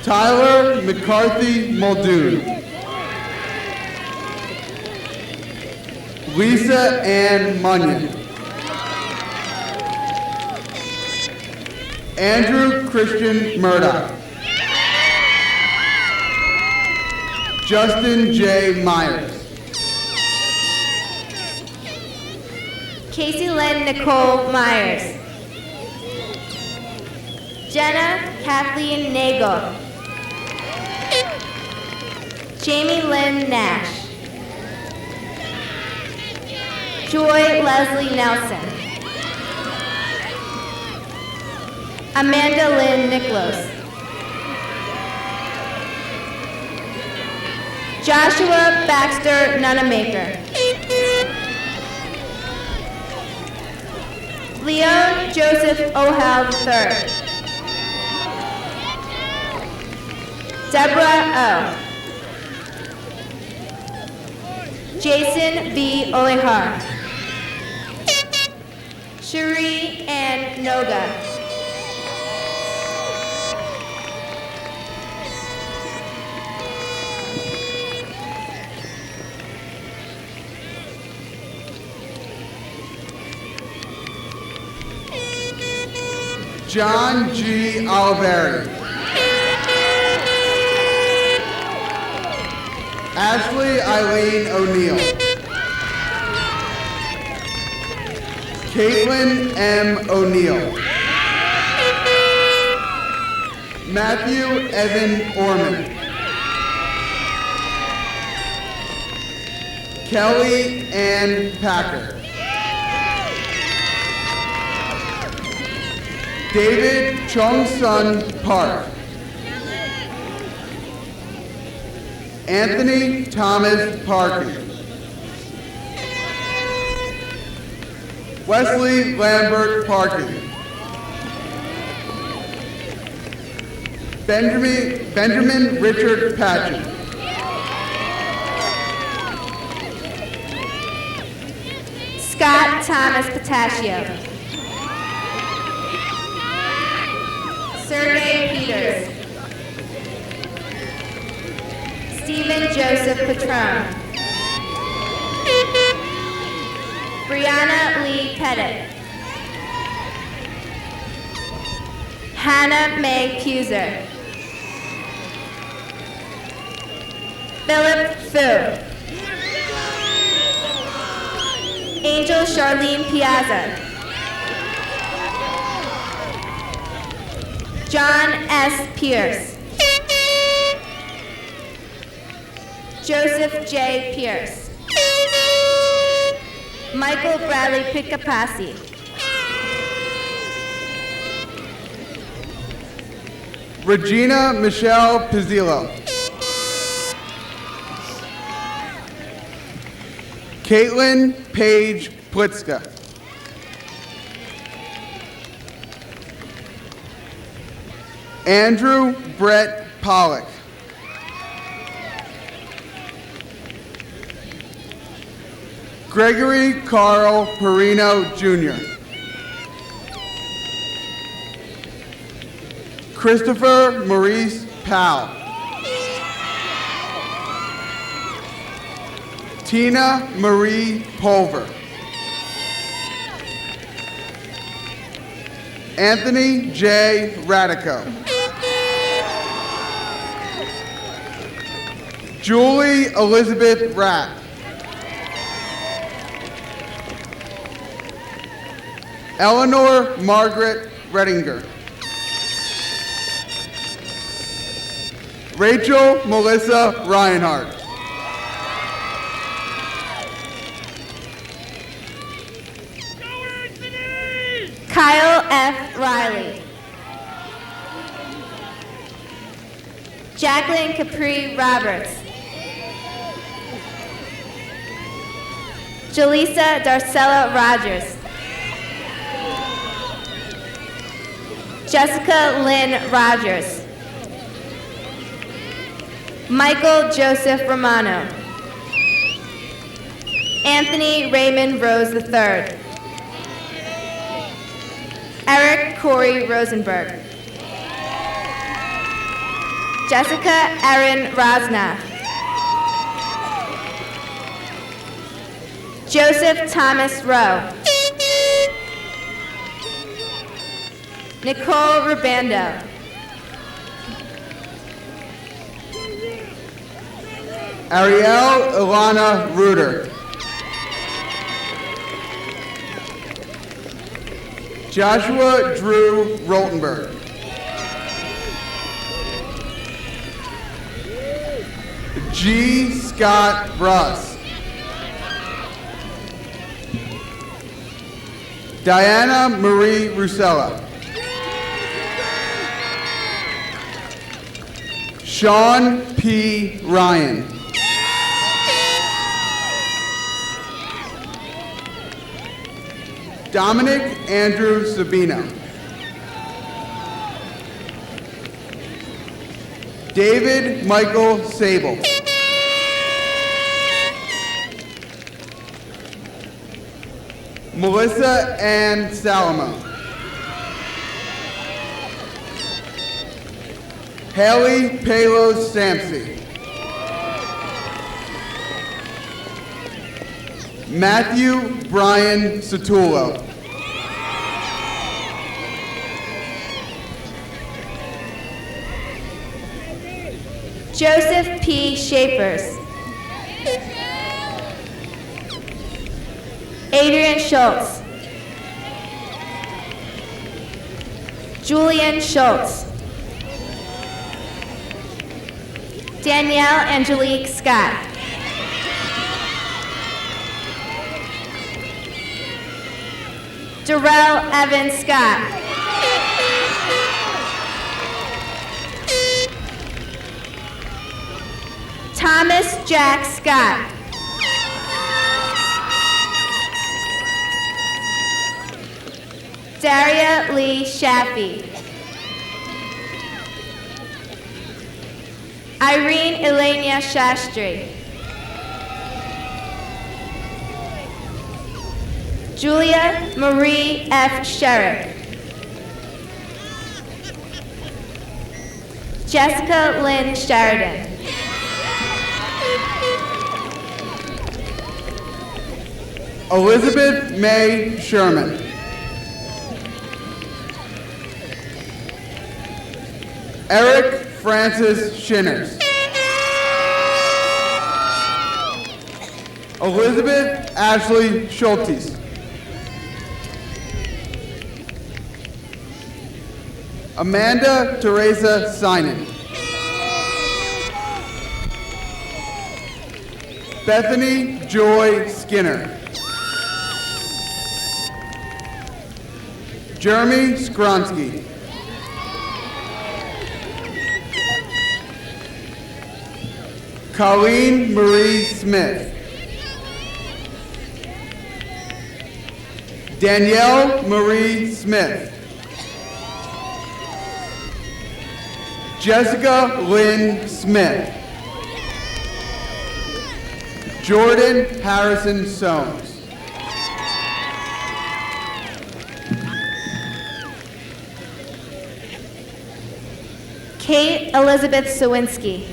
Tyler McCarthy Muldoon. Lisa Ann Munyon. Andrew Christian Murdoch. Justin J. Myers. Casey Lynn Nicole Myers. Jenna Kathleen Nagel. Jamie Lynn Nash. Joy Leslie Nelson. Amanda Lynn Nicholas. Joshua Baxter Nunamaker. Leon Joseph Ohal III. Deborah O. Jason V. Olihar. Cherie Ann Noga. John G. Oliveri. Ashley Eileen O'Neill. Caitlin M. O'Neill. Matthew Evan Orman. Kelly Ann Packer. David Chung Sun Park. Anthony Thomas Parkin. Wesley Lambert Parkin. Benjamin Richard Patchen. Scott Thomas Patachio. Sergey Peters. Stephen Joseph Patron. Brianna Lee Pettit. Hannah Mae Puser. Philip Fu. Angel Charlene Piazza. John S. Pierce. Joseph J. Pierce. Michael Bradley Picapassi. Regina Michelle Pizzillo. Caitlin Paige Plitzka. Andrew Brett Pollock. Gregory Carl Perino Jr. Christopher Maurice Powell. Tina Marie Pulver. Anthony J. Radico. Julie Elizabeth Ratt. Eleanor Margaret Redinger. Rachel Melissa Reinhardt. Kyle F. Riley. Jacqueline Capri Roberts. Jaleesa Darcella Rogers. Jessica Lynn Rogers. Michael Joseph Romano. Anthony Raymond Rose III. Eric Corey Rosenberg. Jessica Erin Rosna. Joseph Thomas Rowe. Nicole Rubando. Ariel Ilana Reuter. Joshua Drew Roltenberg. G. Scott Russ. Diana Marie Rusella. Sean P. Ryan. Dominic Andrew Sabino. David Michael Sable. Melissa Ann Salamo. Haley Palos Sampsey. Matthew Brian Satullo. Joseph P. Shapers. Adrian Schultz. Julian Schultz. Danielle Angelique Scott. Darrell Evan Scott. Thomas Jack Scott. Daria Lee Shaffey. Irene Elenia Shastri. Julia Marie F. Sherrick. Jessica Lynn Sheridan. Elizabeth May Sherman. Eric Francis Shinners. Elizabeth Ashley Schultes. Amanda Teresa Sinan. Bethany Joy Skinner. Jeremy Skronsky. Colleen Marie Smith. Danielle Marie Smith. Jessica Lynn Smith. Jordan Harrison Soames. Kate Elizabeth Sawinski.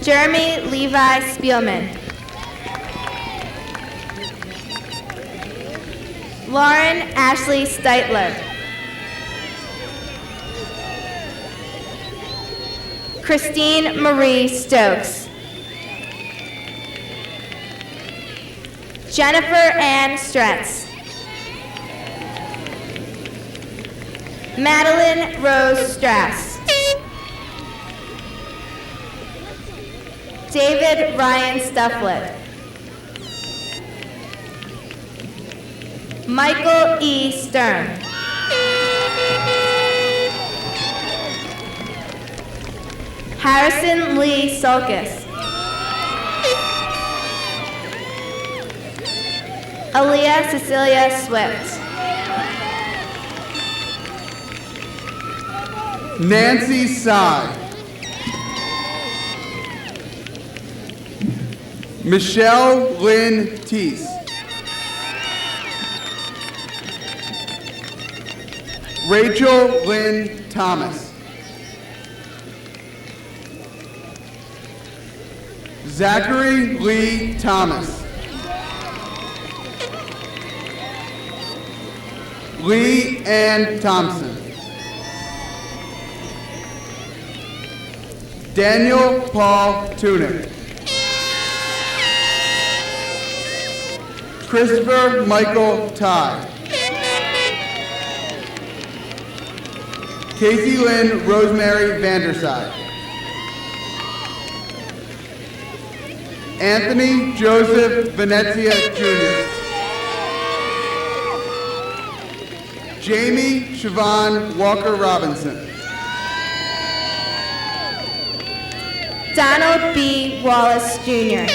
Jeremy Levi Spielman. Lauren Ashley Steitler. Christine Marie Stokes. Jennifer Ann Stretz. Madeline Rose Strauss. David Ryan Stufflet. Michael E. Stern. Harrison Lee Sulkus. Aaliyah Cecilia Swift. Nancy Sy. Michelle Lynn Teese. Rachel Lynn Thomas. Zachary Lee Thomas. Lee Ann Thompson. Daniel Paul Tunick. Christopher Michael Ty. Casey Lynn Rosemary Vanderside. Anthony Joseph Venezia Jr. Jamie Siobhan Walker Robinson. Donald B. Wallace Jr.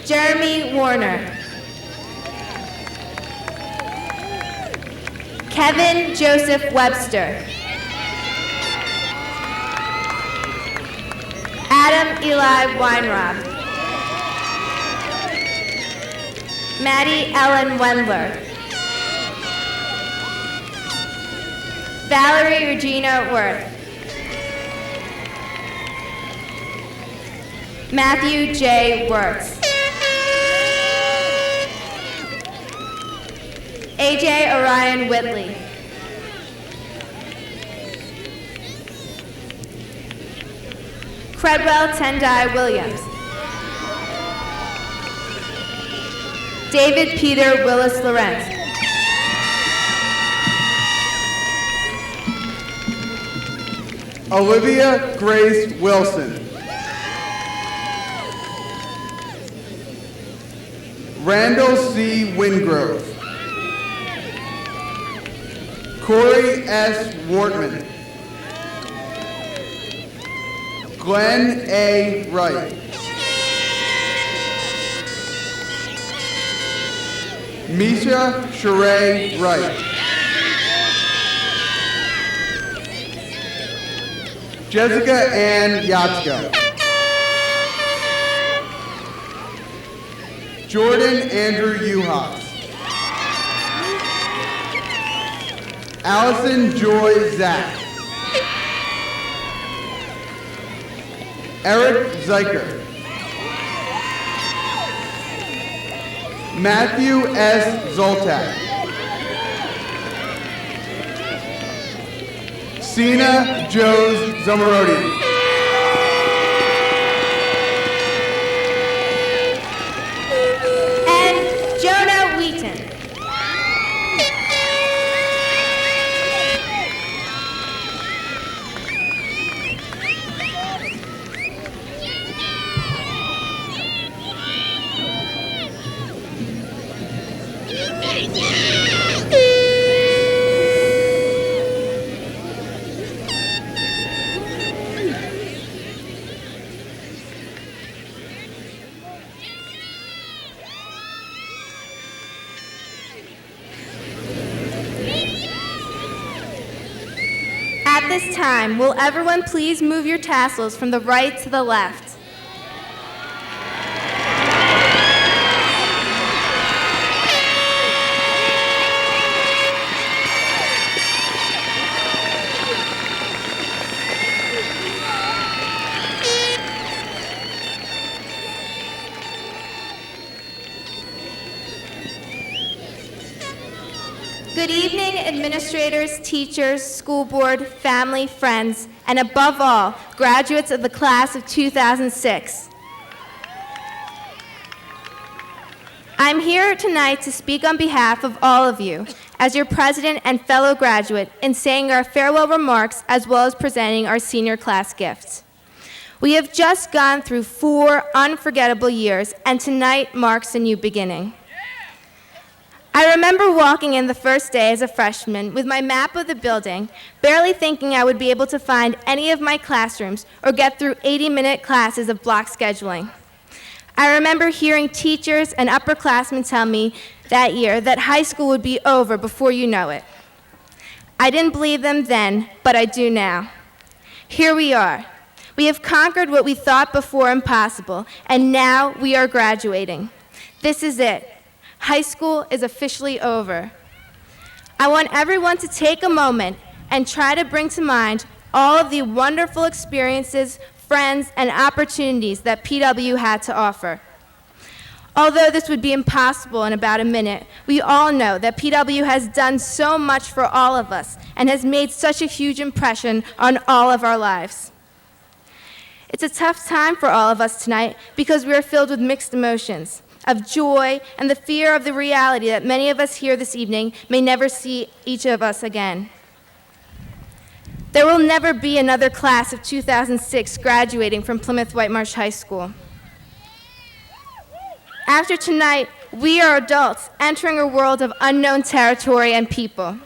Jeremy Warner. Kevin Joseph Webster. Adam Eli Weinrob. Maddie Ellen Wendler. Valerie Regina Worth. Matthew J. Wirtz. AJ Orion Whitley. Credwell Tendai Williams. David Peter Willis Lorenz. Olivia Grace Wilson. Randall C. Wingrove. Corey S. Wortman. Glenn A. Wright. Misha Sheree Wright. Jessica Ann Yatska. Jordan Andrew Uhas. Allison Joy Zach. Eric Zeiker. Matthew S. Zoltak. Sina Joes Zamarodi. And Jonah Wheaton. At this time, will everyone please move your tassels from the right to the left? Good evening, administrators, teachers, school board, family, friends, and above all, graduates of the class of 2006. I'm here tonight to speak on behalf of all of you, as your president and fellow graduate, in saying our farewell remarks as well as presenting our senior class gifts. We have just gone through 4 unforgettable years, and tonight marks a new beginning. I remember walking in the first day as a freshman with my map of the building, barely thinking I would be able to find any of my classrooms or get through 80-minute classes of block scheduling. I remember hearing teachers and upperclassmen tell me that year that high school would be over before you know it. I didn't believe them then, but I do now. Here we are. We have conquered what we thought before impossible, and now we are graduating. This is it. High school is officially over. I want everyone to take a moment and try to bring to mind all of the wonderful experiences, friends, and opportunities that PW had to offer. Although this would be impossible in about a minute, we all know that PW has done so much for all of us and has made such a huge impression on all of our lives. It's a tough time for all of us tonight because we are filled with mixed emotions of joy and the fear of the reality that many of us here this evening may never see each of us again. There will never be another class of 2006 graduating from Plymouth Whitemarsh High School. After tonight, we are adults entering a world of unknown territory and people.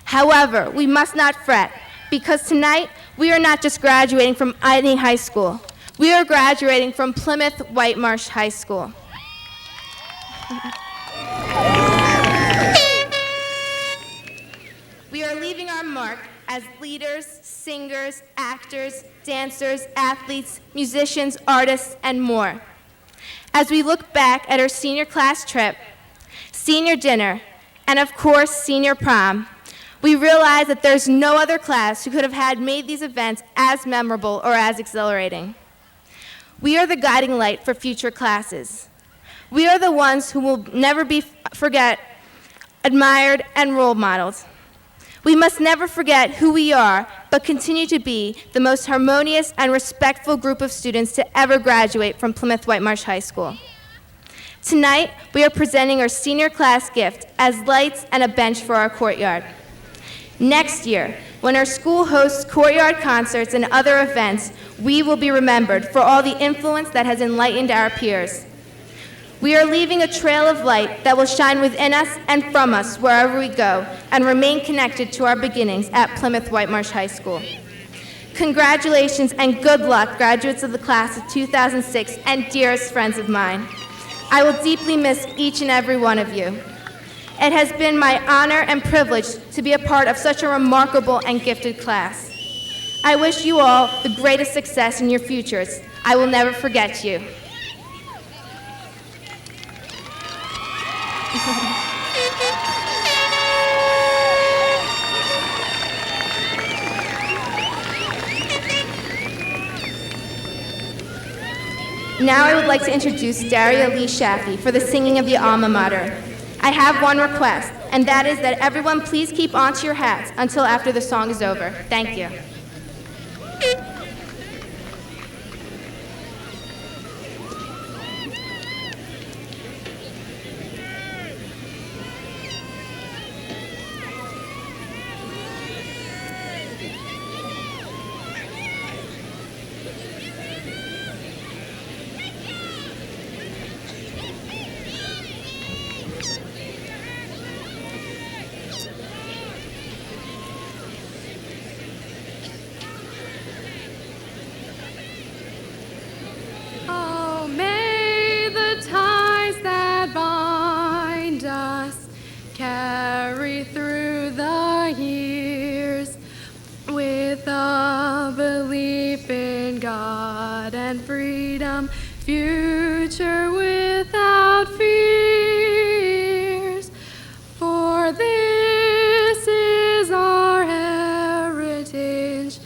However, we must not fret, because tonight we are not just graduating from any high school. We are graduating from Plymouth Whitemarsh High School. We are leaving our mark as leaders, singers, actors, dancers, athletes, musicians, artists, and more. As we look back at our senior class trip, senior dinner, and of course, senior prom, we realize that there's no other class who could have had made these events as memorable or as exhilarating. We are the guiding light for future classes. We are the ones who will never forget, admired, and role modeled. We must never forget who we are, but continue to be the most harmonious and respectful group of students to ever graduate from Plymouth Whitemarsh High School. Tonight, we are presenting our senior class gift as lights and a bench for our courtyard. Next year, when our school hosts courtyard concerts and other events, we will be remembered for all the influence that has enlightened our peers. We are leaving a trail of light that will shine within us and from us wherever we go and remain connected to our beginnings at Plymouth Whitemarsh High School. Congratulations and good luck, graduates of the class of 2006 and dearest friends of mine. I will deeply miss each and every one of you. It has been my honor and privilege to be a part of such a remarkable and gifted class. I wish you all the greatest success in your futures. I will never forget you. Now I would like to introduce Daria Lee Shaffey for the singing of the alma mater. I have one request, and that is that everyone please keep onto your hats until after the song is over. Thank you. Carry through the years with a belief in God and freedom, future without fears. For this is our heritage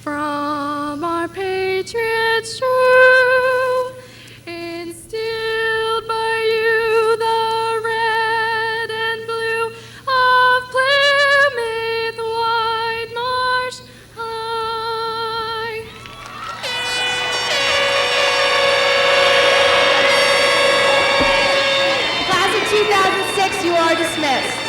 from our patriots true, instilled by you the red and blue of Plymouth Whitemarsh High. Class of 2006, you are dismissed.